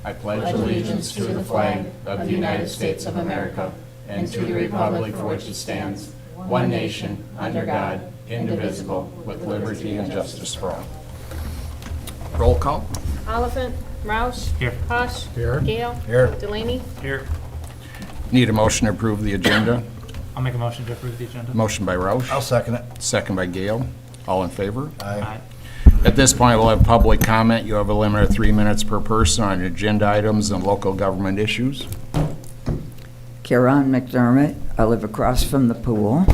I pledge allegiance to the flag of the United States of America and to the republic for which it stands, one nation, under God, indivisible, with liberty and justice for all. Roll call. Oliphant, Roush. Here. Hush. Here. Gale. Here. Delaney. Here. Need a motion to approve the agenda. I'll make a motion to approve the agenda. Motion by Roush. I'll second it. Second by Gale. All in favor? Aye. At this point, we'll have public comment. You have a limit of 3 minutes per person on agenda items and local government issues. Karen McDermott. I live across from the pool.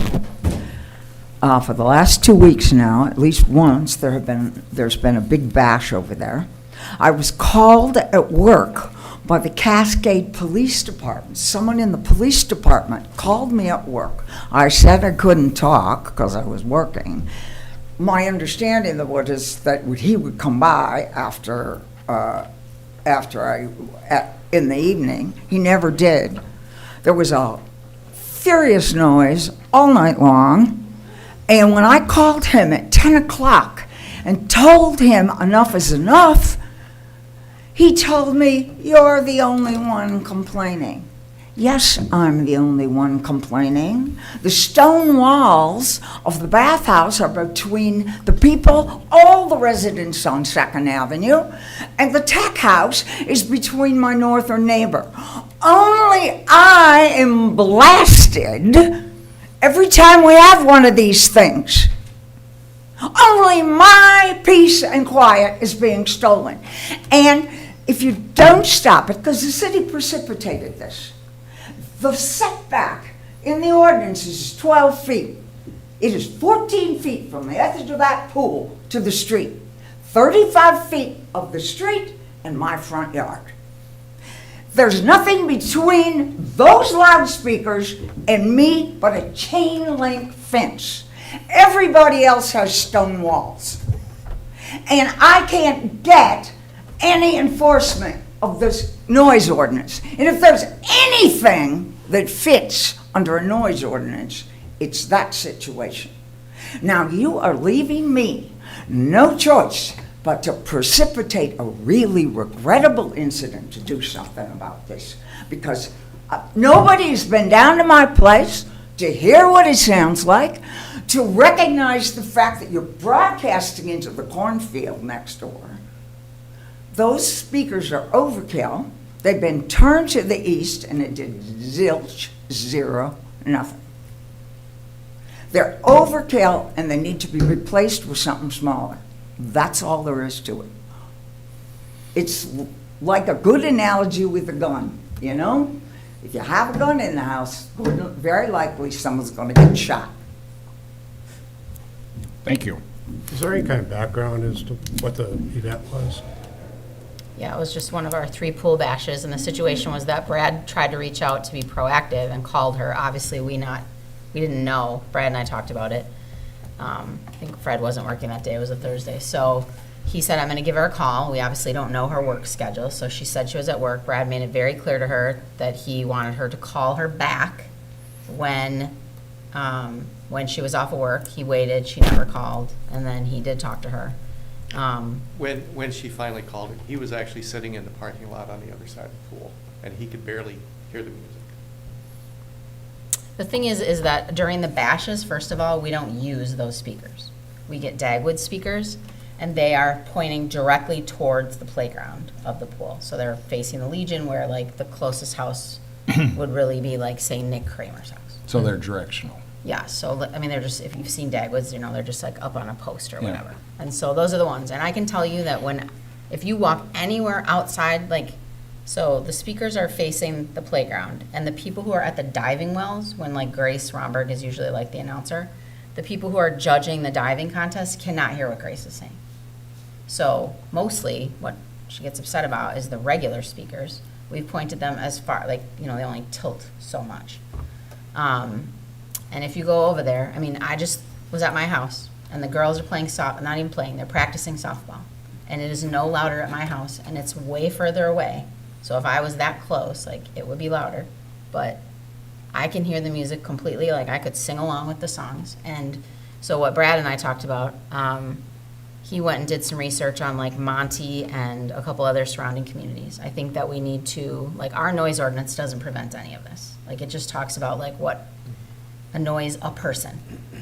For the last 2 weeks now, at least once, there's been a big bash over there. I was called at work by the Cascade Police Department. Someone in the police department called me at work. I said I couldn't talk because I was working. My understanding of what is that he would come by in the evening. He never did. There was a furious noise all night long, and when I called him at 10 o'clock and told him enough is enough, he told me, "You're the only one complaining." Yes, I'm the only one complaining. The stone walls of the bathhouse are between the people, all the residents on 2nd Avenue, and the tech house is between my northern neighbor. Only I am blasted every time we have one of these things. Only my peace and quiet is being stolen. And if you don't stop it, because the city precipitated this, the setback in the ordinance is 12 feet. It is 14 feet from the edge of that pool to the street, 35 feet of the street and my front yard. There's nothing between those loudspeakers and me but a chain link fence. Everybody else has stone walls. And I can't get any enforcement of this noise ordinance. And if there's anything that fits under a noise ordinance, it's that situation. Now, you are leaving me no choice but to precipitate a really regrettable incident to do something about this, because nobody's been down to my place to hear what it sounds like, to recognize the fact that you're broadcasting into the cornfield next door. Those speakers are overkill. They've been turned to the east, and it did zilch, zero, nothing. They're overkill, and they need to be replaced with something smaller. That's all there is to it. It's like a good analogy with a gun, you know? If you have a gun in the house, very likely someone's going to get shot. Thank you. Is there any kind of background as to what the event was? Yeah, it was just one of our 3 pool bashes, and the situation was that Brad tried to reach out to be proactive and called her. Obviously, we didn't know. Brad and I talked about it. I think Fred wasn't working that day. It was a Thursday. So he said, I'm going to give her a call. We obviously don't know her work schedule, so she said she was at work. Brad made it very clear to her that he wanted her to call her back when she was off of work. He waited. She never called, and then he did talk to her. When she finally called him, he was actually sitting in the parking lot on the other side of the pool, and he could barely hear the music. The thing is that during the bashes, first of all, we don't use those speakers. We get Dagwood speakers, and they are pointing directly towards the playground of the pool. So they're facing the Legion, where like the closest house would really be like, say, Nick Kramer's house. So they're directional. Yeah, so, I mean, they're just, if you've seen Dagwoods, you know, they're just like up on a post or Yeah. whatever. And so those are the ones. And I can tell you that if you walk anywhere outside, like, so the speakers are facing the playground, and the people who are at the diving wells, when like Grace Romberg is usually like the announcer, the people who are judging the diving contest cannot hear what Grace is saying. So mostly what she gets upset about is the regular speakers. We've pointed them as far, like, you know, they only tilt so much. And if you go over there, I mean, I just was at my house, and the girls are playing not even playing, they're practicing softball. And it is no louder at my house, and it's way further away. So if I was that close, like, it would be louder. But I can hear the music completely, like, I could sing along with the songs. And so what Brad and I talked about, he went and did some research on like Monty and a couple other surrounding communities. I think that we need to, like, our noise ordinance doesn't prevent any of this. Like, it just talks about like what annoys a person.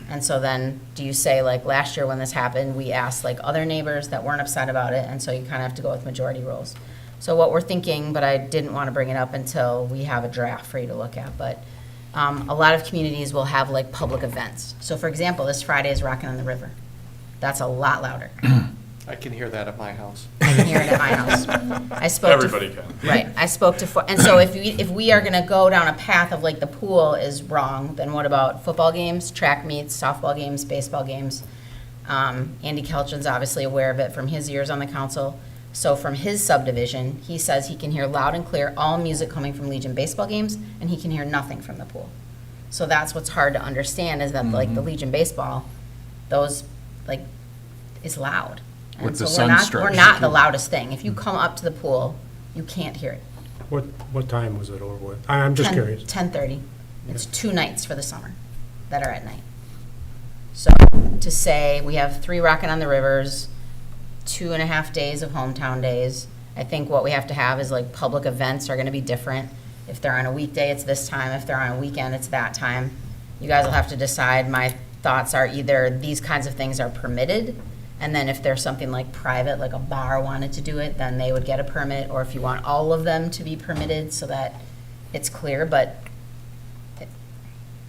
And so then, do you say, like, last year when this happened, we asked like other neighbors that weren't upset about it, and so you kind of have to go with majority rules. So what we're thinking, but I didn't want to bring it up until we have a draft for you to look at, but a lot of communities will have like public events. So for example, this Friday is Rockin' on the River. That's a lot louder. I can hear that at my house. I can hear it at my house. I spoke Everybody to, can. Right, I spoke to, and so if we are gonna go down a path of like the pool is wrong, then what about football games, track meets, softball games, baseball games? Andy Kelchin's obviously aware of it from his years on the council. So from his subdivision, he says he can hear loud and clear all music coming from Legion baseball games, and he can hear nothing from the pool. So that's what's hard to understand, is that like the Legion baseball, those, like, is loud. And With the so sun we're structure, not the too. loudest thing. If you come up to the pool, you can't hear it. What time was it over with? I'm just curious. 10:30. It's 2 nights for the summer that are at night. So to say we have 3 Rockin' on the Rivers, 2.5 days of hometown days. I think what we have to have is like public events are gonna be different. If they're on a weekday, it's this time. If they're on a weekend, it's that time. You guys will have to decide. My thoughts are either these kinds of things are permitted, and then if there's something like private, like a bar wanted to do it, then they would get a permit, or if you want all of them to be permitted so that it's clear, but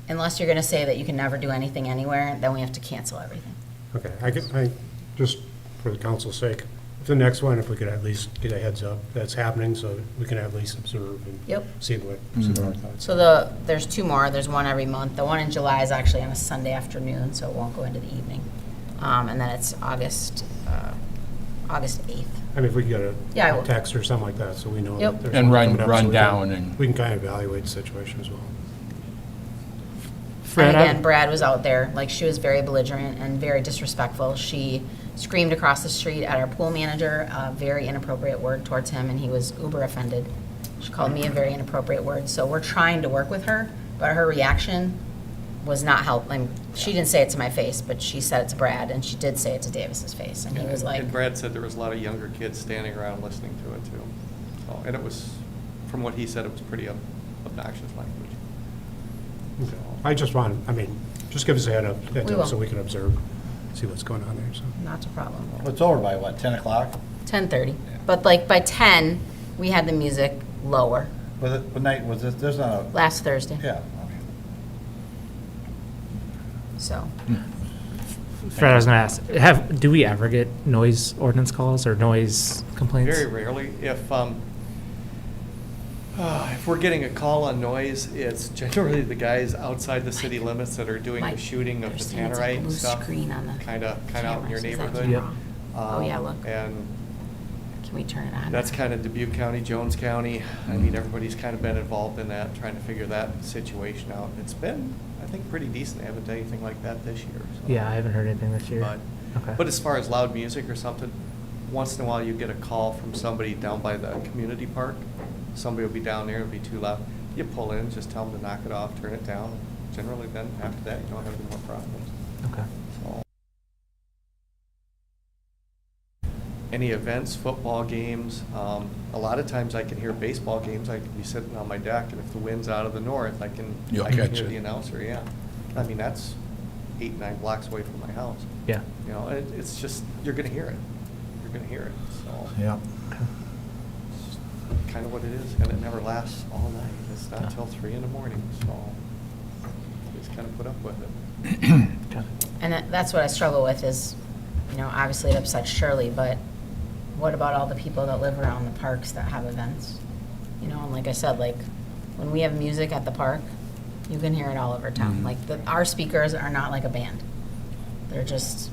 unless you're gonna say that you can never do anything anywhere, then we have to cancel everything. Okay, just for the council's sake, if the next one, if we could at least get a heads up that's happening, so we can at least observe and Yep. see what our thoughts. So there's 2 more. There's one every month. The one in July is actually on a Sunday afternoon, so it won't go into the evening. And then it's August 8th. I mean, if we could Yeah, I get will. a text or something like that, so we know. Yep. that there's And one run- coming up, run so we can- down and- We can kind of evaluate the situation as well. And again, Brad was out there, like, she was very belligerent and very disrespectful. She screamed across the street at our pool manager, a very inappropriate word towards him, and he was uber offended. She called me a very inappropriate word. So we're trying to work with her, but her reaction was not helpful. She didn't say it to my face, but she said it to Brad, and she did say it to Davis's face, and he was like, And Brad said there was a lot of younger kids standing around listening to it too. So, and it was, from what he said, it was pretty obnoxious language. Okay. I just just give us a heads We will. up so we can observe, see what's going on there, so. not a problem. It's over by what, 10 o'clock? 10:30. But like by 10, we had the music lower What night was this? There's not a, last Thursday. yeah. So Fred, I was gonna ask, do we ever get noise ordinance calls or noise complaints? Very rarely. If we're getting a call on noise, it's generally the guys outside the city limits that are doing the Mike, shooting of they're the saying it's a tannerite blue and stuff. screen on the Kind of out in your cameras. Is that neighborhood. too Yep. wrong? Oh, yeah, look. And Can we turn it on? that's kind of Dubuque County, Jones County. I mean, everybody's kind of been involved in that, trying to figure that situation out. It's been, I think, pretty decent. I haven't done anything like that this year. So. Yeah, I haven't heard anything this year. Okay. But as far as loud music or something, once in a while you get a call from somebody down by the community park. Somebody will be down there, it'll be too loud. You pull in, just tell them to knock it off, turn it down. Generally then, after that, you don't have any more problems. Okay. So. Any events, football games, a lot of times I can hear baseball games. I can be sitting on my deck, and if the wind's out of the north, I can You'll hear catch it. the announcer, yeah. I mean, that's 8-9 blocks away from my house. Yeah. You know, it's just, you're gonna hear it. You're gonna hear it, so. Yeah. It's kind of what it is, and it never lasts all night. It's not Yeah. till 3 in the morning, so just kind of put up with it. Okay. And that's what I struggle with is, obviously it upsets Shirley, but what about all the people that live around the parks that have events? And like I said, like, when we have music at the park, you can hear it all over town. Like, our speakers are not like a band. They're just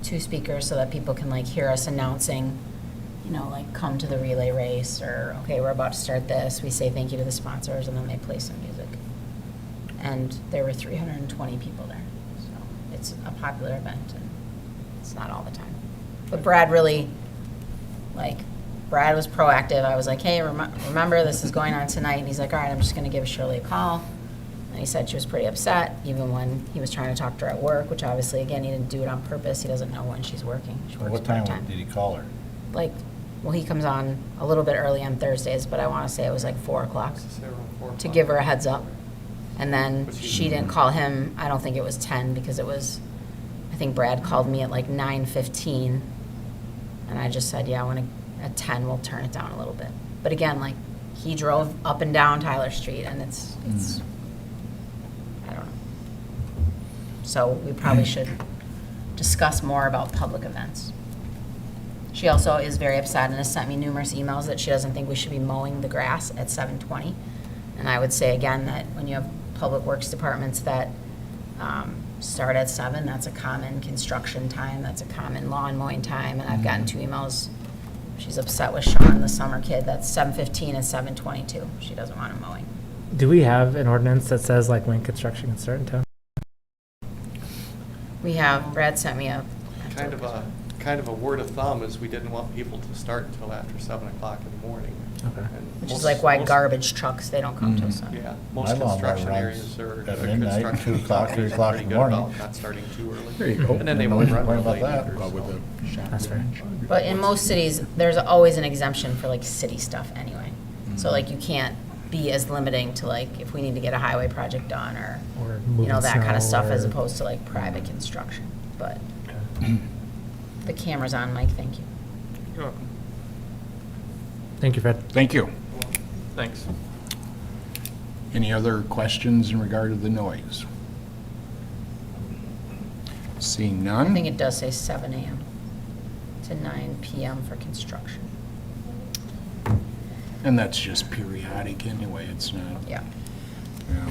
2 speakers so that people can, like, hear us announcing, like, come to the relay race, or, okay, we're about to start this. We say thank you to the sponsors, and then they play some music. And there were 320 people there. So it's a popular event, and it's not all the time. But Brad really, Brad was proactive. I was like, hey, remember this is going on tonight? And he's like, all right, I'm just going to give Shirley a call. And he said she was pretty upset, even when he was trying to talk to her at work, which obviously, again, he didn't do it on purpose. He doesn't know when she's working. She works What time part-time. did he call her? Like, well, he comes on a little bit early on Thursdays, but I want to say it was like 4 o'clock Let's say around 4 to o'clock. give her a heads up. And then But she didn't call him, I don't think it was 10, because it was, I think Brad called me at like 9:15. And I just said, yeah, at 10, we'll turn it down a little bit. But again, like, he drove up and down Tyler Street, and it's, I don't know. So we probably should discuss more about public events. She also is very upset and has sent me numerous emails that she doesn't think we should be mowing the grass at 7:20. And I would say again that when you have public works departments that start at 7, that's a common construction time, that's a common lawn mowing time. And I've gotten 2 emails. She's upset with Sean, the summer kid, that's 7:15 and 7:22. She doesn't want him mowing. Do we have an ordinance that says like when construction can start in town? We have, Brad sent me a. Kind of a word of thumb is we didn't want people to start until after 7 o'clock in the morning. Okay. And Which most- is like why most- garbage trucks, they don't come till 7. Yeah, My most lawnmower construction runs areas are. at the midnight, construction 2 o'clock, 3 companies are o'clock pretty in the good morning. about not starting too early. There you go. And then they won't run Worry real about late that. either, Go with so. the That's fair. But in most cities, there's always an exemption for like city stuff anyway. So like you can't be as limiting to like if we need to get a highway project done or, Or you know, moving that kind of snow stuff as or- opposed to like private construction. But the camera's on, Mike, thank you. You're welcome. Thank you, Fred. Thank you. Thanks. Any other questions in regard to the noise? Seeing I think none? it does say 7 a.m. to 9 p.m. for construction. And that's just periodic anyway, it's not. Yeah. Yeah.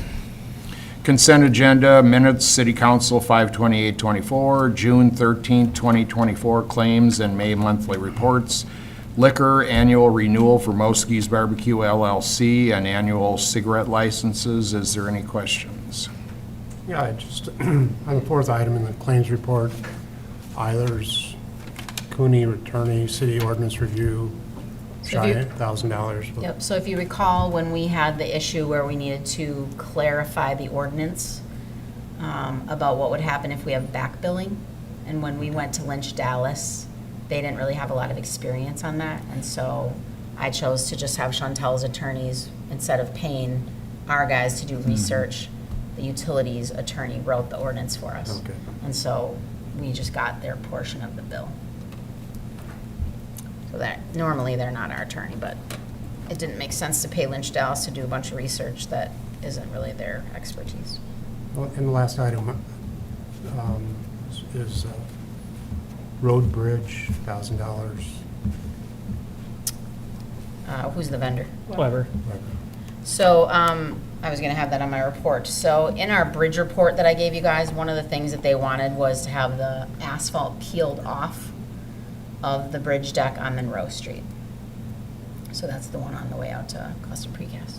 Consent agenda, minutes, City Council 5/28/24, June 13th, 2024, claims and May monthly reports, liquor annual renewal for Moski's Barbecue LLC, and annual cigarette licenses. Is there any questions? Yeah, I just, on the 4th item in the claims report, Eilers, Cooney, attorney, city ordinance review, So if you- $1,000. Yep, so if you recall, when we had the issue where we needed to clarify the ordinance about what would happen if we have back billing, and when we went to Lynch Dallas, they didn't really have a lot of experience on that, and so I chose to just have Chantel's attorneys, instead of paying our guys to do research, the utilities attorney wrote the ordinance for us. Okay. And so we just got their portion of the bill. So that, normally they're not our attorney, but it didn't make sense to pay Lynch Dallas to do a bunch of research that isn't really their expertise. Well, and the last item is road bridge, $1,000. Who's the vendor? Whatever. So, I was gonna have that on my report. So in our bridge report that I gave you guys, one of the things that they wanted was to have the asphalt peeled off of the bridge deck on Monroe Street. So that's the one on the way out to Cluster Precast.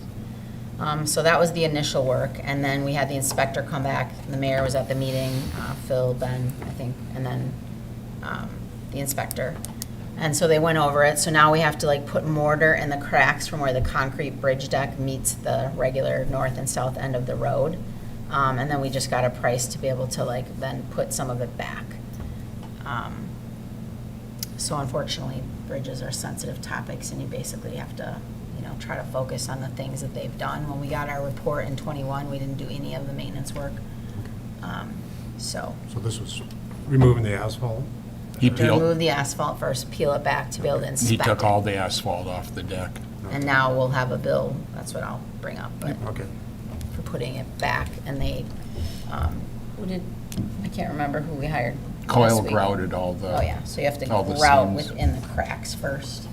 So that was the initial work, and then we had the inspector come back. The mayor was at the meeting, Phil, Ben, I think, and then the inspector. And so they went over it, so now we have to like put mortar in the cracks from where the concrete bridge deck meets the regular north and south end of the road. And then we just got a price to be able to like then put some of it back. So unfortunately, bridges are sensitive topics, and you basically have to, you know, try to focus on the things that they've done. When we got our report in '21, we didn't do any of the maintenance work. So So this was removing the asphalt. He to remove peeled, the asphalt first, peel it back to be able to inspect he took it. all the asphalt off the deck. And now we'll have a bill, that's what I'll bring up, but Okay. for putting it back, and they, I can't remember who we hired Coil last week. grouted all the. Oh, yeah, so you have to all the grout seams. within the cracks first.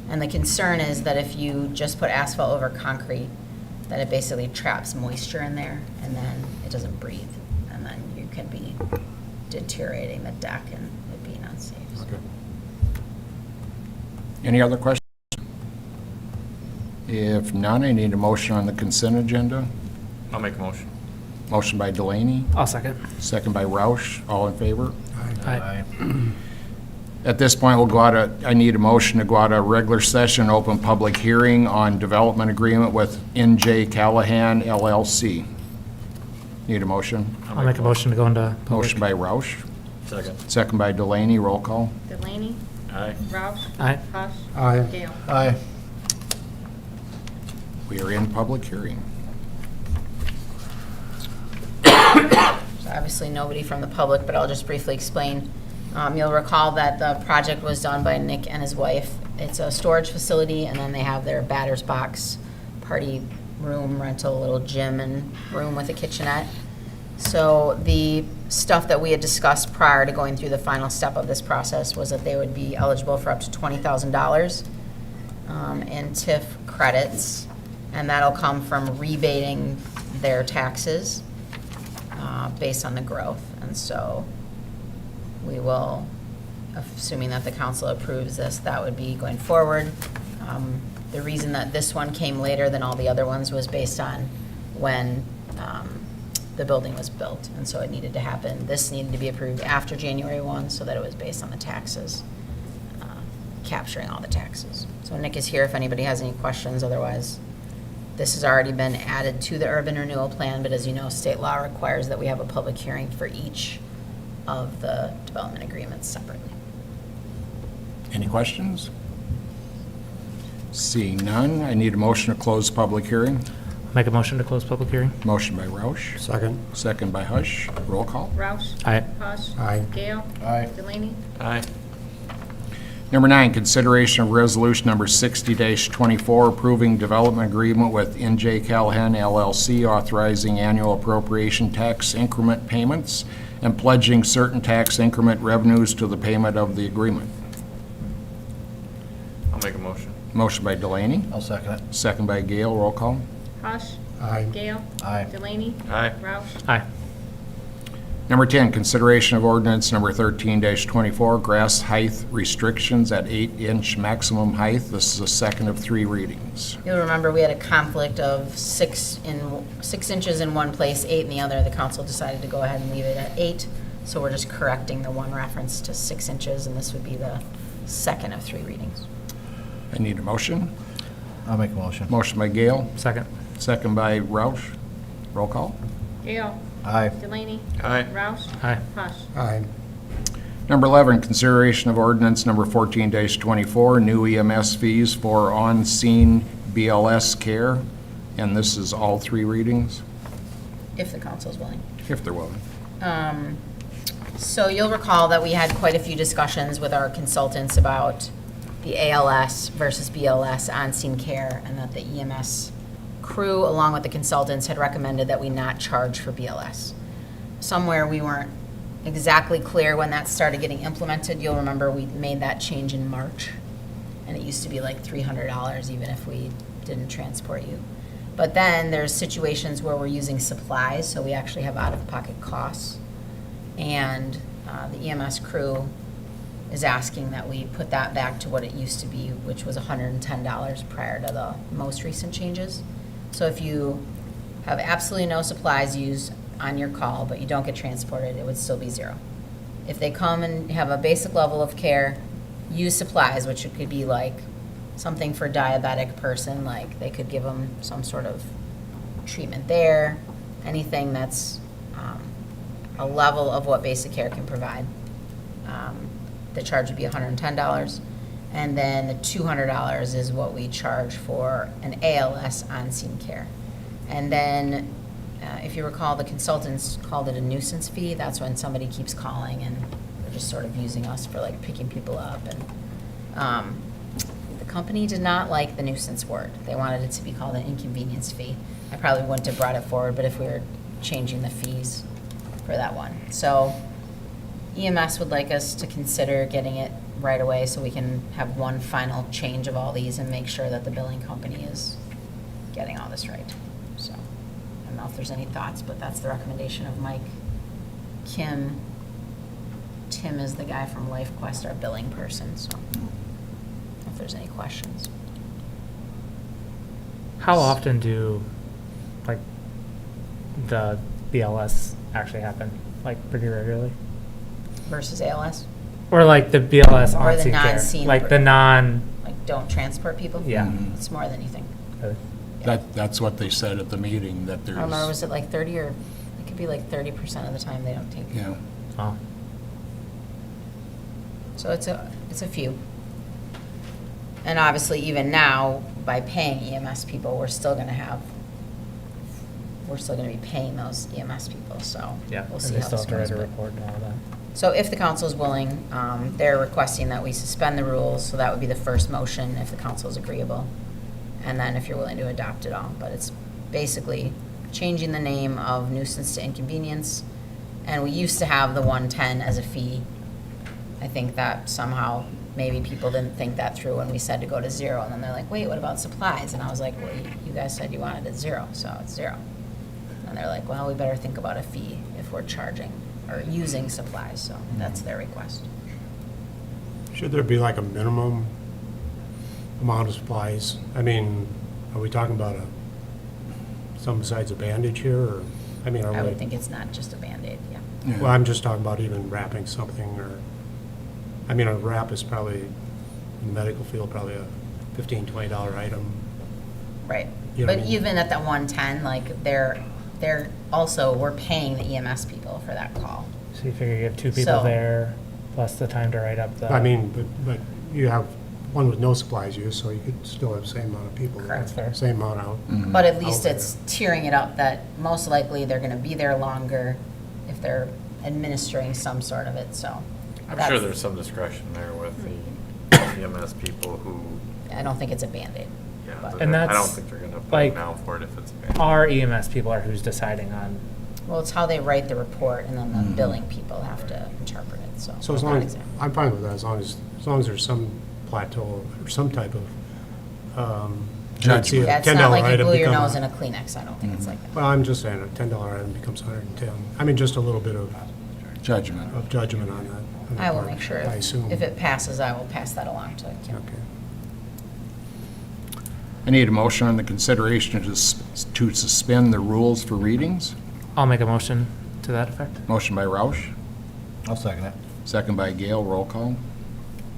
And the concern is that if you just put asphalt over concrete, that it basically traps moisture in there, and then it doesn't breathe. And then you can be deteriorating the deck and it being unsafe. So- Okay. Any other questions? If none, I need a motion on the consent agenda. I'll make a motion. Motion by Delaney, I'll second. second by Roush. All in favor? Aye. At this point, we'll go out of, I need a motion to go out of regular session, open public hearing on development agreement with NJ Callahan LLC. Need a motion? I'll make a motion to go into public. Motion by Roush, Second. second by Delaney. Roll call. Delaney, Aye. Roush, Aye. Hush, Aye. Gale. Aye. We are in public hearing. So obviously, nobody from the public, but I'll just briefly explain. You'll recall that the project was done by Nick and his wife. It's a storage facility, and then they have their batter's box, party room, rental, little gym and room with a kitchenette. So the stuff that we had discussed prior to going through the final step of this process was that they would be eligible for up to $20,000 in TIF credits, and that'll come from rebating their taxes based on the growth. And so we will, assuming that the council approves this, that would be going forward. The reason that this one came later than all the other ones was based on when the building was built, and so it needed to happen. This needed to be approved after January 1, so that it was based on the taxes, capturing all the taxes. So Nick is here if anybody has any questions, otherwise this has already been added to the urban renewal plan, but as you know, state law requires that we have a public hearing for each of the development agreements separately. Any questions? Seeing none, I need a motion to close public hearing. Make a motion to close public hearing. Motion by Roush, Second. second by Hush. Roll call. Roush, Aye. Hush, Aye. Gale. Aye. Delaney, Aye. Number 9, consideration of resolution number 60-24, approving development agreement with NJ Callahan LLC, authorizing annual appropriation tax increment payments and pledging certain tax increment revenues to the payment of the agreement. I'll make a motion. Motion by Delaney, I'll second it. second by Gale. Roll call. Hush, Aye. Gale. Aye. Delaney, Aye. Roush, Aye. Number 10, consideration of ordinance number 13-24, grass height restrictions at 8-inch maximum height. This is a second of 3 readings. You'll remember we had a conflict of 6 inches in one place, 8 in the other. The council decided to go ahead and leave it at 8. So we're just correcting the one reference to 6 inches, and this would be the second of 3 readings. I need a motion. I'll make a motion. Motion by Gale, Second. second by Roush. Roll call. Gale. Aye. Delaney, Aye. Roush, Aye. Hush. Aye. Number 11, consideration of ordinance number 14-24, new EMS fees for on-scene BLS care. And this is all 3 readings, If the council is willing. if they're willing. So you'll recall that we had quite a few discussions with our consultants about the ALS versus BLS on-scene care, and that the EMS crew, along with the consultants, had recommended that we not charge for BLS. Somewhere we weren't exactly clear when that started getting implemented. You'll remember we made that change in March, and it used to be like $300 even if we didn't transport you. But then there's situations where we're using supplies, so we actually have out-of-pocket costs. And the EMS crew is asking that we put that back to what it used to be, which was $110 prior to the most recent changes. So if you have absolutely no supplies used on your call, but you don't get transported, it would still be $0. If they come and have a basic level of care, use supplies, which it could be like something for a diabetic person, like they could give them some sort of treatment there, anything that's a level of what basic care can provide. The charge would be $110. And then the $200 is what we charge for an ALS on-scene care. And then, if you recall, the consultants called it a nuisance fee. That's when somebody keeps calling and they're just sort of using us for like picking people up. And the company did not like the nuisance word. They wanted it to be called an inconvenience fee. I probably wouldn't have brought it forward, but if we were changing the fees for that one. So EMS would like us to consider getting it right away so we can have one final change of all these and make sure that the billing company is getting all this right. So I don't know if there's any thoughts, but that's the recommendation of Mike. Tim is the guy from LifeQuest, our billing person, so if there's any questions. How often do, like, the BLS actually happen? Like, pretty regularly? Versus ALS, Or like the BLS Or the on-scene care? non-scene Like the version. non, like don't transport people? yeah. It's more than you think. Uh, That's what they said at the meeting, that I don't remember, there's, was it like 30 or, like could be like 30% of the time they don't take it. Yeah. Oh, So it's a few. And obviously, even now, by paying EMS people, we're still gonna be paying those EMS people, so yeah. we'll And see they how still this have to write goes. a but- report and all that. So if the council is willing, they're requesting that we suspend the rules, so that would be the first motion if the council is agreeable. And then if you're willing to adopt it all, but it's basically changing the name of nuisance to inconvenience. And we used to have the 110 as a fee. I think that somehow, maybe people didn't think that through when we said to go to 0, and then they're like, wait, what about supplies? And I was like, well, you guys said you wanted it 0, so it's 0. And they're like, well, we better think about a fee if we're charging or using supplies, so that's their request. Should there be like a minimum amount of supplies? I mean, are we talking about some besides a bandage here, or, I mean, are I we? would think it's not just a Band-Aid, yeah. Yeah. Well, I'm just talking about even wrapping something, or, I mean, a wrap is probably, in the medical field, probably a $15, $20 item. Right. You know what But I mean? even at that 110, like, they're also, we're paying the EMS people for that call. So you figure you have 2 people So- there, plus the time to write up the. I mean, but you have one with no supplies use, so you could still have the same amount of people. there, Correct. Fair. Same amount out. But at least Out there. it's tiering it up that most likely they're gonna be there longer if they're administering some sort of it, so. I'm that's- sure there's some discretion there with the EMS people who, I don't think it's a Band-Aid. yeah, But- but And I don't that's, think they're gonna put like, it down for it if it's bad. Our EMS people are who's deciding on. Well, it's how they write the report, and then the billing people have to interpret it, so. So as not long as, exact. I'm fine with that, as long as there's some plateau or some type of, Judgment. Yeah, it's $10 not like you item glue your become nose a- in a Kleenex, I don't think it's like that. Well, I'm just saying, a $10 item becomes 110. I mean, just a little bit of Judgment. judgment on that. on that I will part, make sure, I assume. if it passes, I will pass that along to Kim. Okay. I need a motion on the consideration to suspend the rules for readings. I'll make a motion to that effect. Motion by Roush, I'll second it. second by Gale, roll call.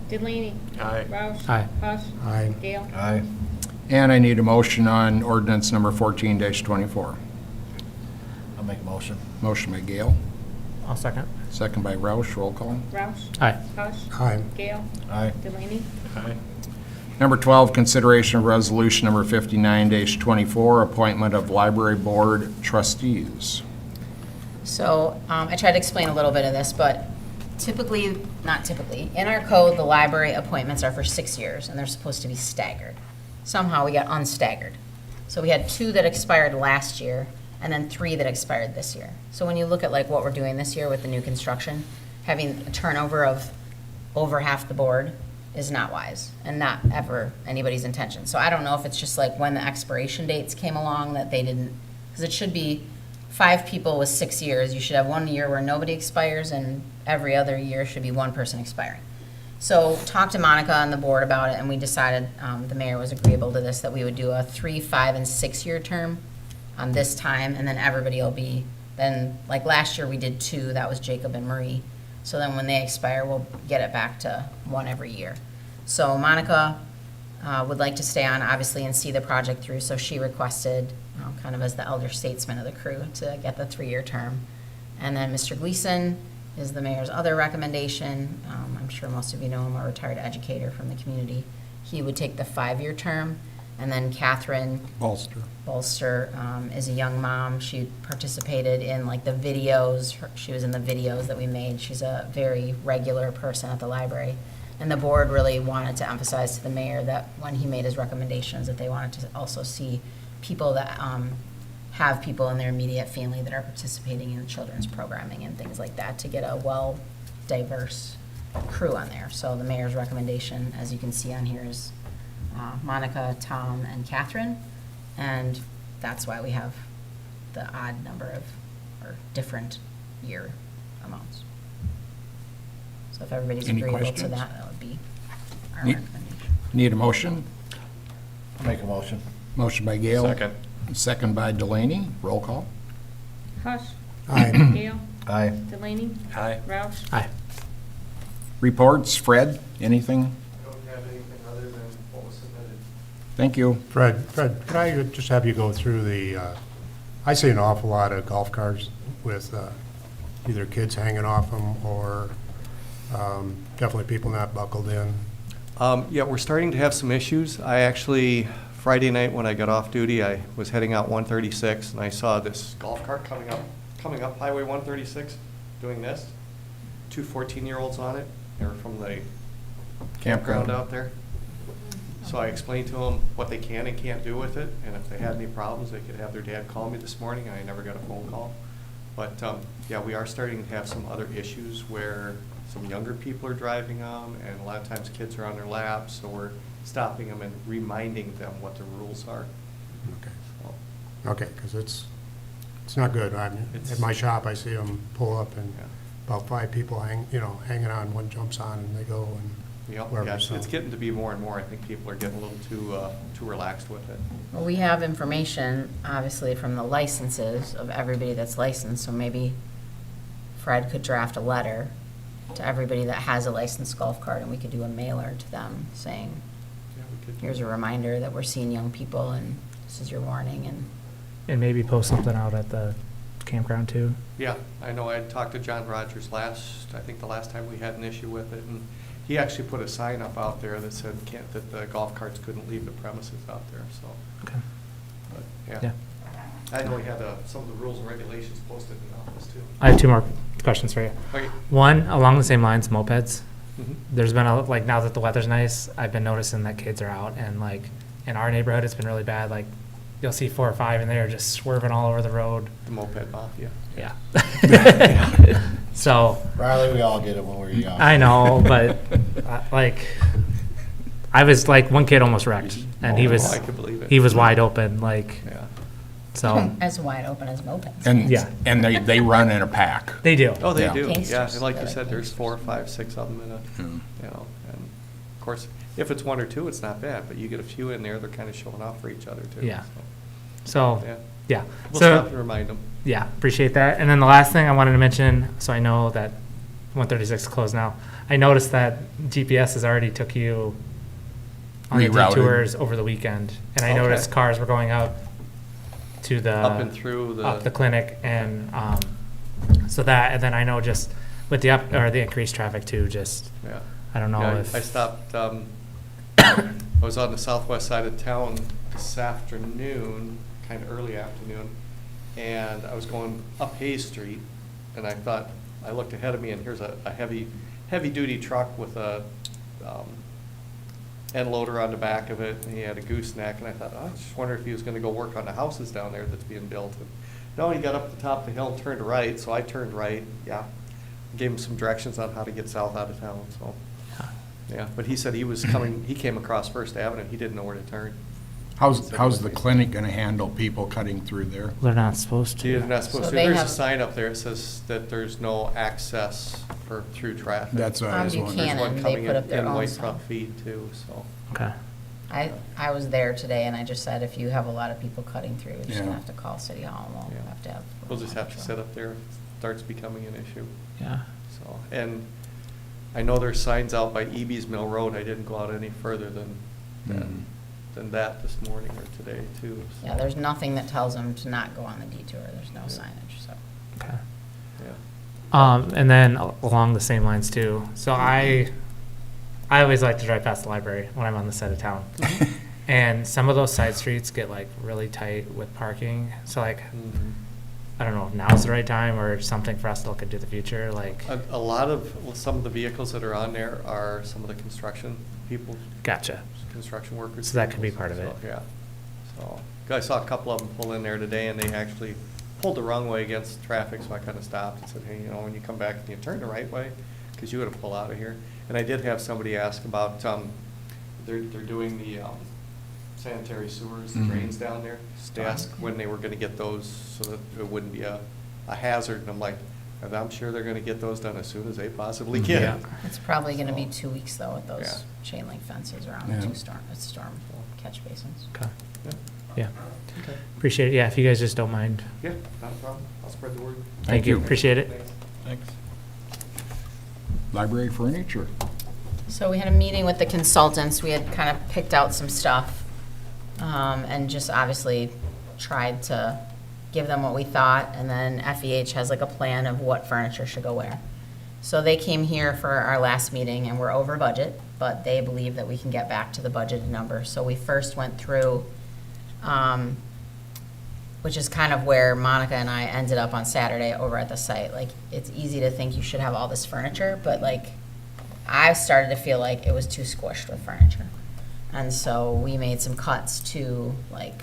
Delaney. Aye. Roush. Aye. Hush. Aye. Gale. Aye. And I need a motion on ordinance number 14-24. I'll make a motion. Motion by Gale, I'll second. second by Roush, roll call. Roush. Aye. Hush. Aye. Gale. Aye. Delaney. Aye. Number 12, consideration of resolution number 59-24, appointment of library board trustees. So I tried to explain a little bit of this, but typically, not typically, in our code, the library appointments are for 6 years, and they're supposed to be staggered. Somehow we got unstaggered. So we had 2 that expired last year, and then 3 that expired this year. So when you look at like what we're doing this year with the new construction, having a turnover of over half the board is not wise, and not ever anybody's intention. So I don't know if it's just like when the expiration dates came along that they didn't, because it should be 5 people with 6 years. You should have 1 year where nobody expires, and every other year should be 1 person expiring. So talked to Monica and the board about it, and we decided, the mayor was agreeable to this, that we would do a 3, 5, and 6 year term this time, and then everybody will be, then, like last year we did 2, that was Jacob and Marie. So then when they expire, we'll get it back to 1 every year. So Monica would like to stay on, obviously, and see the project through, so she requested, kind of as the elder statesman of the crew, to get the 3-year term. And then Mr. Gleason is the mayor's other recommendation. I'm sure most of you know him, a retired educator from the community. He would take the 5-year term. And then Catherine Bolster is a young mom. She participated in like the videos. She was in the videos that we made. She's a very regular person at the library. And the board really wanted to emphasize to the mayor that when he made his recommendations, that they wanted to also see people that have people in their immediate family that are participating in children's programming and things like that, to get a diverse crew on there. So the mayor's recommendation, as you can see on here, is Monica, Tom, and Catherine, and that's why we have the odd number of, or different year amounts. So if everybody's Any agreeable to questions? that would be our Need- recommendation. Need a motion? I'll make a motion. Motion by Gale. Second. Second by Delaney, roll call. Hush. Aye. Gale. Aye. Delaney. Aye. Roush. Aye. Reports, Fred, anything? I don't have anything other than what was submitted. Thank you. Fred, could I just have you go through the I see an awful lot of golf carts with either kids hanging off them or definitely people not buckled in. Yeah, we're starting to have some issues. I actually, Friday night when I got off duty, I was heading out 136 and I saw this golf cart coming up Highway 136, doing this. 2 14-year-olds on it. They were from the campground out there. So I explained to them what they can and can't do with it, and if they had any problems, they could have their dad call me this morning. I never got a phone call. But, yeah, we are starting to have some other issues where some younger people are driving them, and a lot of times kids are on their laps, so we're stopping them and reminding them what the rules are. Okay. So, Okay, because it's not good. At my shop, I see them pull up and yeah. about 5 people hanging on, one jumps on and they go and Yep, wherever. yeah, So- it's getting to be more and more. I think people are getting a little too relaxed with it. Well, we have information, obviously, from the licenses of everybody that's licensed, so maybe Fred could draft a letter to everybody that has a licensed golf cart, and we could do a mailer to them saying, Yeah, we could. here's a reminder that we're seeing young people, and this is your warning, And maybe post something out at the campground too. Yeah, I know. I talked to John Rogers I think the last time we had an issue with it, and he actually put a sign up out there that said that the golf carts couldn't leave the premises out there, so, Okay. but, Yeah. I know he had some of the rules and regulations posted in the office too. I have 2 more questions for you. Okay. One, along the same lines, mopeds. Mhm. There's been like now that the weather's nice, I've been noticing that kids are out, and like in our neighborhood, it's been really bad. Like you'll see 4 or 5 and they're just swerving all over the road. The moped mafia. Yeah. So Riley, we all did it when we were young. I know, but like I was like one kid almost wrecked, and he Oh, was I could believe it. he was wide open, like Yeah. so. as wide open as mopeds. And, Yeah. and they run in a pack. They do. Oh, they Yeah. do, yeah, Gangsters. and like you They're said, like there's gangsters. 4, 5, 6 of them in a, Hmm. you know, and of course, if it's 1 or 2, it's not bad, but you get a few in there, they're kind of showing off for each other too. Yeah. so, So Yeah, yeah. we'll So stop and remind them. yeah, appreciate that. And then the last thing I wanted to mention, so I know that 136 is closed now. I noticed that GPS has already took you on the Rerouted. detours over the weekend, and I Okay. noticed cars were going up to the Up and through up the clinic, and so that, and then I know just with the the increased traffic too. Just Yeah. I don't know Yeah, if I stopped, I was on the southwest side of town this afternoon, kind of early afternoon, and I was going up Hayes Street, and I looked ahead of me, and here's a heavy-duty truck with a end loader on the back of it, and he had a gooseneck, and I thought, I just wonder if he was gonna go work on the houses down there that's being built. And no, he got up the top of the hill and turned right, so I turned right, yeah. Gave him some directions on how to get south out of town, so. Yeah, but he said he came across First Avenue, he didn't know where to turn. How's the clinic gonna handle people cutting through there? they're not supposed You're to. not supposed So to, they there's a have- sign up there, it says that there's no access through traffic. That's what I On was wondering. There's Buchanan, one they coming put up their in own White sign. Front Feed too, so. Okay. I was there today, and I just said, if you have a lot of people cutting through, we're just Yeah. gonna have to call City Hall, and we'll Yeah. have to have. We'll just have to sit up there, if it starts becoming an issue, Yeah. so. And I know there's signs out by EB's Mill Road, I didn't go out any further than that this morning or today too. so. Yeah, there's nothing that tells them to not go on the detour, there's no signage, so. Okay. Yeah. And then along the same lines too. So I always like to drive past the library when I'm on this side of town. And some of those side streets get like really tight with parking. So like, Mhm. I don't know if now's the right time or something for us to look into the future. Like, A lot of, some of the vehicles that are on there are some of the construction people, gotcha. construction workers. So that could be vehicles, part of it. so, Yeah. So, I saw a couple of them pull in there today, and they actually pulled the wrong way against traffic, so I kind of stopped and said, hey, you know, when you come back, can you turn the right way? Because you got to pull out of here. And I did have somebody ask about, they're doing the sanitary sewers, the Mhm. drains down there. They asked when they were going to get those so that it wouldn't be a hazard, and I'm like, I'm sure they're going to get those done as soon as they possibly can. Yeah. It's probably gonna be 2 weeks though with Yeah. those chain link fences around Yeah. the storm catch basins. Okay. Yeah. Yeah. Okay. Appreciate it. Yeah. If you guys just don't mind. Yeah, not a problem. I'll spread the word. Thank you. Appreciate it. Thanks. Thanks. Library furniture. So we had a meeting with the consultants, we had kind of picked out some stuff, and just obviously tried to give them what we thought, and then FEH has like a plan of what furniture should go where. So they came here for our last meeting, and we're over budget, but they believe that we can get back to the budgeted number. So we first went through, which is kind of where Monica and I ended up on Saturday over at the site. Like, it's easy to think you should have all this furniture, but like, I started to feel like it was too squished with furniture. And so we made some cuts to like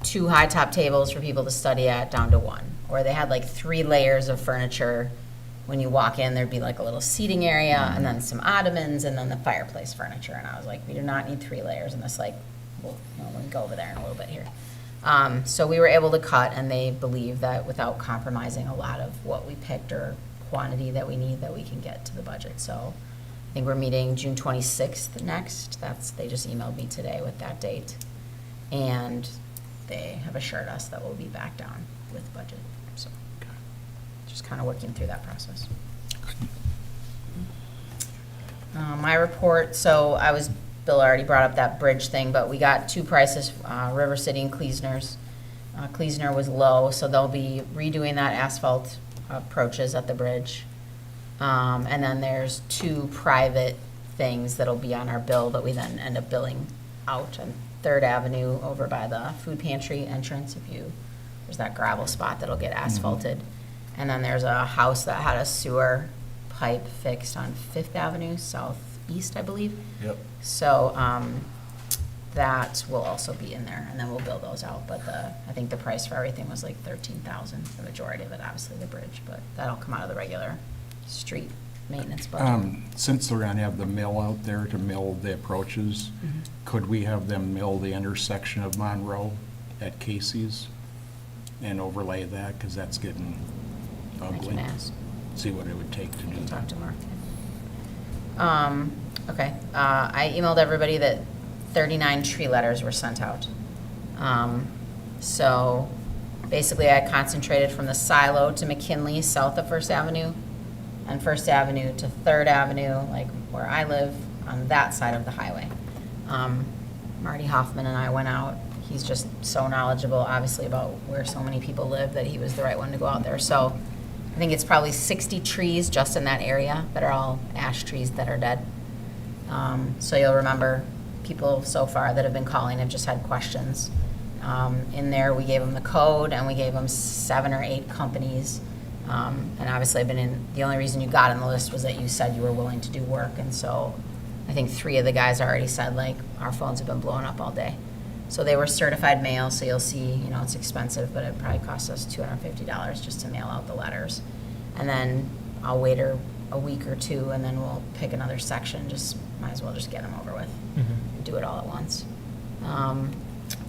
2 high top tables for people to study at down to 1. Or they had like 3 layers of furniture. When you walk in, there'd be like a little seating area and then some ottomans and then the fireplace furniture. And I was like, we do not need 3 layers in this, like, we'll go over there in a little bit here. So we were able to cut, and they believe that without compromising a lot of what we picked or quantity that we need, that we can get to the budget. So I think we're meeting June 26th next. They just emailed me today with that date. And they have assured us that we'll be back down with budget. So just kind of working through that process. My report, so Bill already brought up that bridge thing, but we got 2 prices, River City and Kleesner's. Kleesner was low, so they'll be redoing that asphalt approaches at the bridge. And then there's 2 private things that'll be on our bill that we then end up billing out. And 3rd Avenue over by the food pantry entrance, there's that gravel spot that'll get asphalted. And then there's a house that had a sewer pipe fixed on 5th Avenue southeast, I believe. Yep. So that will also be in there, and then we'll bill those out. But I think the price for everything was like $13,000, the majority of it, obviously the bridge, but that'll come out of the regular street maintenance budget. Since they're gonna have the mill out there to mill the approaches, could we have them mill the intersection of Monroe at Casey's and overlay that, because that's getting I ugly? can ask. See what it would take to do Talk that. to Mark. Okay, I emailed everybody that 39 tree letters were sent out. So basically I concentrated from the silo to McKinley, south of First Avenue, and First Avenue to Third Avenue, like where I live, on that side of the highway. Marty Hoffman and I went out. He's just so knowledgeable, obviously, about where so many people live, that he was the right one to go out there. So I think it's probably 60 trees just in that area that are all ash trees that are dead. So you'll remember people so far that have been calling have just had questions. In there, we gave them the code, and we gave them 7 or 8 companies. And obviously, the only reason you got on the list was that you said you were willing to do work. And so I think 3 of the guys already said, like, our phones have been blowing up all day. So they were certified mail, so you'll see, it's expensive, but it probably costs us $250 just to mail out the letters. And then I'll wait a week or 2, and then we'll pick another section. Might as well just get them over with and do it all at once.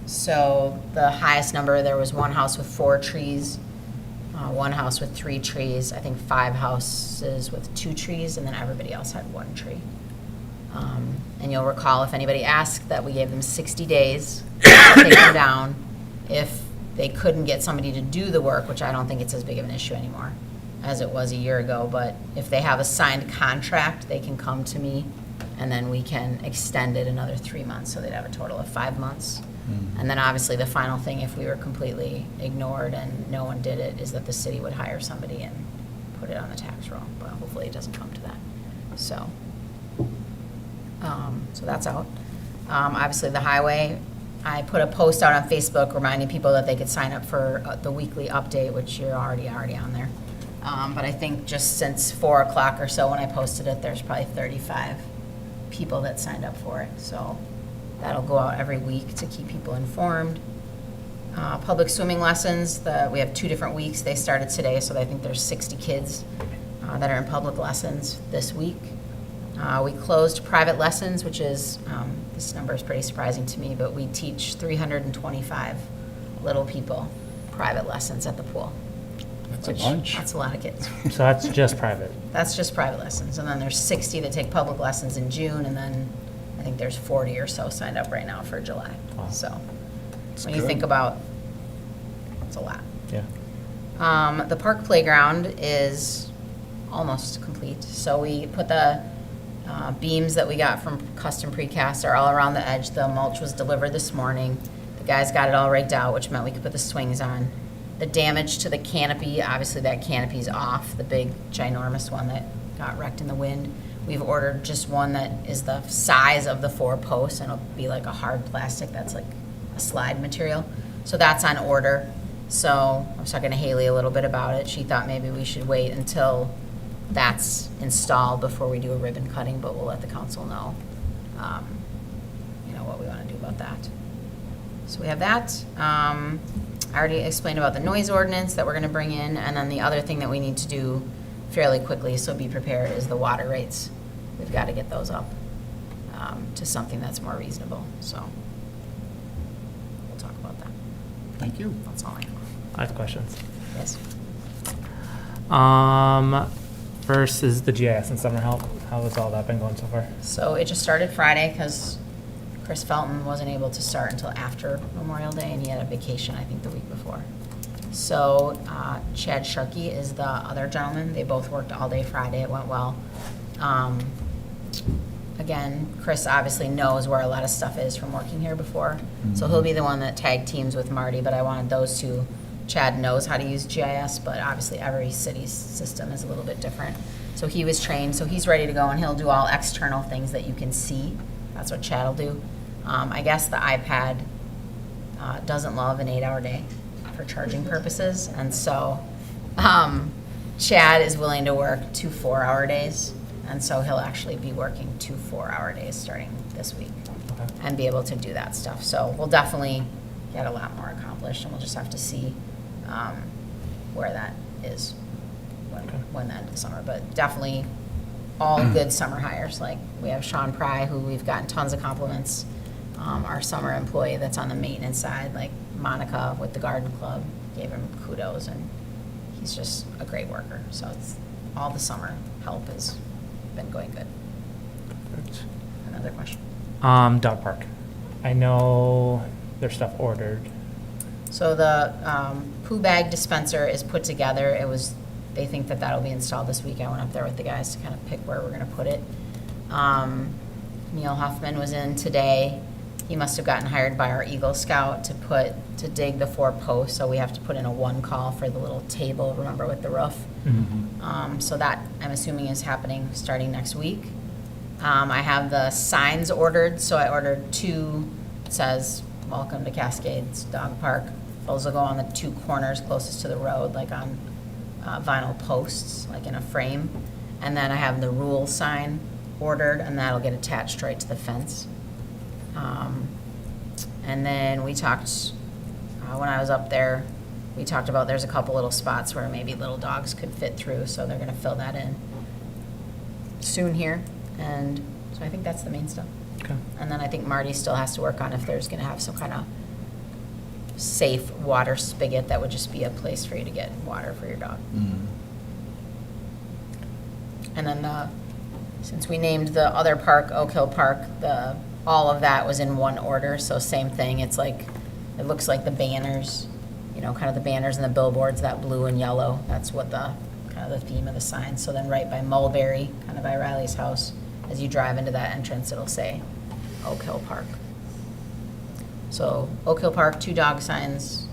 So the highest number, there was 1 house with 4 trees, 1 house with 3 trees, I think 5 houses with 2 trees, and then everybody else had 1 tree. And you'll recall, if anybody asked, that we gave them 60 days to take them down. If they couldn't get somebody to do the work, which I don't think it's as big of an issue anymore as it was a year ago, but if they have a signed contract, they can come to me, and then we can extend it another 3 months, so they'd have a total of 5 months. And then obviously the final thing, if we were completely ignored and no one did it, is that the city would hire somebody and put it on the tax roll, but hopefully it doesn't come to that. So that's out. Obviously the highway, I put a post out on Facebook reminding people that they could sign up for the weekly update, which you're already on there. But I think just since 4 o'clock or so when I posted it, there's probably 35 people that signed up for it. So that'll go out every week to keep people informed. Public swimming lessons, we have 2 different weeks. They started today, so I think there's 60 kids that are in public lessons this week. We closed private lessons, which is, this number is pretty surprising to me, but we teach 325 little people private lessons at the pool. That's a bunch. That's a lot of kids. So that's just private. That's just private lessons. And then there's 60 that take public lessons in June, and then I think there's 40 or so signed up right now for July. Wow. So when you think about, it's a lot. Yeah. The park playground is almost complete. So we put the beams that we got from Custom Precast are all around the edge. The mulch was delivered this morning. The guys got it all rigged out, which meant we could put the swings on. The damage to the canopy, obviously that canopy's off, the big ginormous one that got wrecked in the wind. We've ordered just one that is the size of the 4 posts, and it'll be like a hard plastic that's like a slide material. So that's on order. So I was talking to Haley a little bit about it. She thought maybe we should wait until that's installed before we do a ribbon cutting, but we'll let the council know, what we want to do about that. So we have that. I already explained about the noise ordinance that we're going to bring in, and then the other thing that we need to do fairly quickly, so be prepared, is the water rates. We've got to get those up to something that's more reasonable, so we'll talk about that. Thank you. That's all I have. I have questions. Yes. First is the GIS and summer help. How has all that been going so far? So it just started Friday because Chris Felton wasn't able to start until after Memorial Day, and he had a vacation, I think, the week before. So Chad Sharkey is the other gentleman. They both worked all day Friday. It went well. Again, Chris obviously knows where a lot of stuff is from working here before. So he'll be the one that tag teams with Marty, but I wanted those two. Chad knows how to use GIS, but obviously every city's system is a little bit different. So he was trained, so he's ready to go, and he'll do all external things that you can see. That's what Chad will do. I guess the iPad doesn't love an 8-hour day for charging purposes, and so Chad is willing to work 2 4-hour days, and so he'll actually be working 2 4-hour days starting this week and be able to do that stuff. So we'll definitely get a lot more accomplished, and we'll just have to see where that is when that ends summer. But definitely all good summer hires. Like we have Sean Pry, who we've gotten tons of compliments. Our summer employee that's on the maintenance side, like Monica with the garden club, gave him kudos, and he's just a great worker. So it's all the summer help has been going good. Another question? Dog park. I know there's stuff ordered. So the poo bag dispenser is put together. They think that that'll be installed this week. I went up there with the guys to kind of pick where we're going to put it. Neil Huffman was in today. He must have gotten hired by our Eagle Scout to dig the 4 posts. So we have to put in a 1 call for the little table, remember, with the roof. So that, I'm assuming, is happening starting next week. I have the signs ordered. So I ordered 2, it says, "Welcome to Cascades Dog Park." Those will go on the 2 corners closest to the road, like on vinyl posts, like in a frame. And then I have the rule sign ordered, and that'll get attached right to the fence. And then we talked, when I was up there, we talked about there's a couple little spots where maybe little dogs could fit through, so they're gonna fill that in soon here. And so I think that's the main stuff. Okay. And then I think Marty still has to work on if there's gonna have some kind of safe water spigot that would just be a place for you to get water for your dog. And then since we named the other park Oak Hill Park, all of that was in one order, so same thing. It's like, it looks like the banners, kind of the banners and the billboards, that blue and yellow. That's what kind of the theme of the sign. So then right by Mulberry, kind of by Riley's house, as you drive into that entrance, it'll say Oak Hill Park. So Oak Hill Park, 2 dog signs,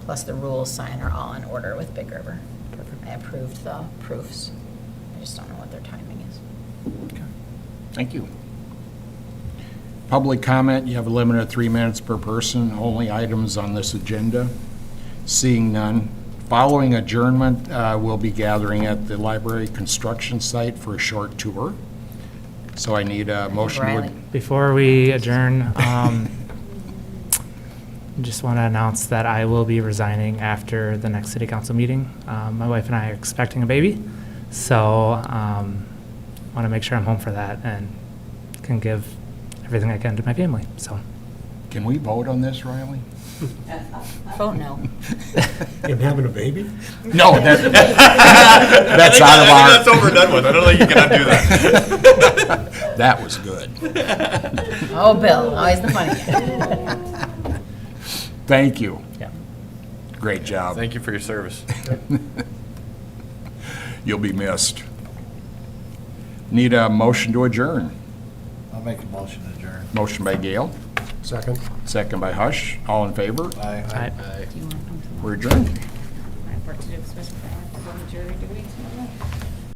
plus the rules sign are all in order with Big River. I approved the proofs. I just don't know what their timing is. Thank you. Public comment, you have a limit of 3 minutes per person, only items on this agenda. Seeing none. Following adjournment, we'll be gathering at the library construction site for a short tour. So I need a motion. Riley. Before we adjourn, just want to announce that I will be resigning after the next city council meeting. My wife and I are expecting a baby, so want to make sure I'm home for that and can give everything I can to my family. So, Can we vote on this, Riley? Oh, no. In having a baby? No, that's out of our. That's over and done with. I don't think you can undo that. That was good. Oh, Bill, always the funny guy. Thank you. yeah. Great job. Thank you for your service. You'll be missed. Need a motion to adjourn. I'll make a motion to adjourn. Motion by Gail, Second? second by Hush. All in favor? Aye. I- Do you want to come to the- We're adjourned. report to do specify on jury duty tomorrow.